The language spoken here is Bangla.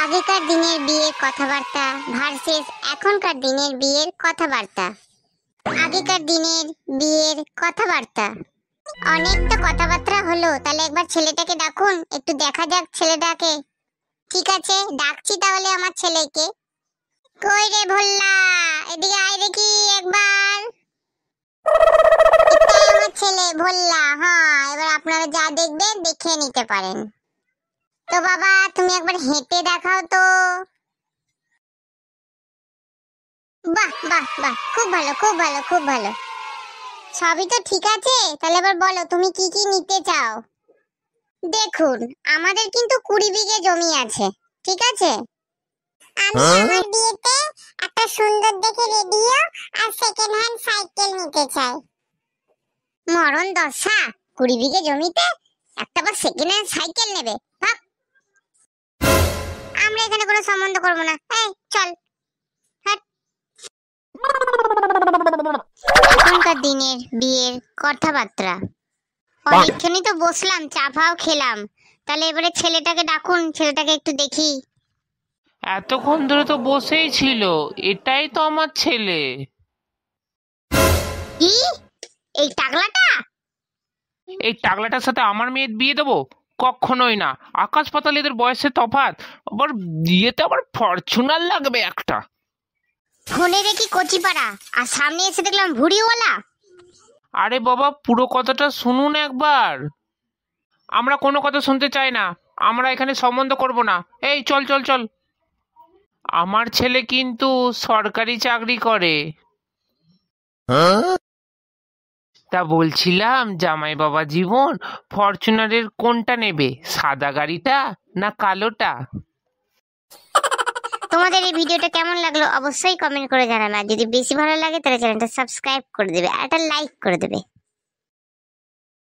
আগেকার দিনের বিয়ের কথাবার্তা ভার্সেস এখনকার দিনের বিয়ের কথাবার্তা। আগেকার দিনের বিয়ের কথাবার্তা অনেক তো কথাবার্তা হলো, তাহলে একবার ছেলেটাকে ডাকুন, একটু দেখা যাক ছেলেটাকে। ঠিক আছে, ডাকছি তাহলে আমার ছেলেকে। কই রে ভোল্লা, এদিকে আয় দেখি একবার। এটাই আমার ছেলে ভোল্লা। হ্যাঁ, এবার আপনারা যা দেখবেন দেখে নিতে পারেন। তো বাবা, তুমি একবার হেঁটে দেখাও তো। বাহ বাহ বাহ, খুব ভালো খুব ভালো খুব ভালো। সবই তো ঠিক আছে, তাহলে এবার বলো তুমি কি কি নিতে চাও। দেখুন, আমাদের কিন্তু 20 বিঘে জমি আছে, ঠিক আছে। আমি আমার বিয়েতে একটা সুন্দর দেখে রেডিও আর সেকেন্ড হ্যান্ড সাইকেল নিতে চাই। মরণ দশা, 20 বিঘে জমিতে একটা বার সেকেন্ড হ্যান্ড সাইকেল নেবে? ভাব, আমরা এখানে কোনো সম্বন্ধ করবো না। এই চল। এখনকার দিনের বিয়ের কথাবার্তা। অনেকক্ষণই তো বসলাম, চা ফাও খেলাম, তাহলে এবারে ছেলেটাকে ডাকুন, ছেলেটাকে একটু দেখি। এতক্ষণ ধরে তো বসেই ছিল, এটাই তো আমার ছেলে। কি? এই টাকলাটা? এই টাকলাটার সাথে আমার মেয়ের বিয়ে দেবো? কখনোই না, আকাশ পাতাল এদের বয়সের তফাৎ। আবার বিয়েতে আবার ফরচুনার লাগবে একটা। ফোনে দেখি কচিপাড়া, আর সামনে এসে দেখলাম ভুড়িওয়ালা। আরে বাবা, পুরো কথাটা শুনুন একবার। আমরা কোনো কথা শুনতে চাই না, আমরা এখানে সম্বন্ধ করব না। এই চল চল চল। আমার ছেলে কিন্তু সরকারি চাকরি করে। তা বলছিলাম, জামাই বাবা জীবন, ফরচুনারের কোনটা নেবে, সাদা গাড়িটা না কালোটা? তোমাদের এই ভিডিওটা কেমন লাগলো অবশ্যই কমেন্ট করে জানাবে, আর যদি বেশি ভালো লাগে তাহলে চ্যানেলটা সাবস্ক্রাইব করে দেবে আর একটা লাইক করে দেবে।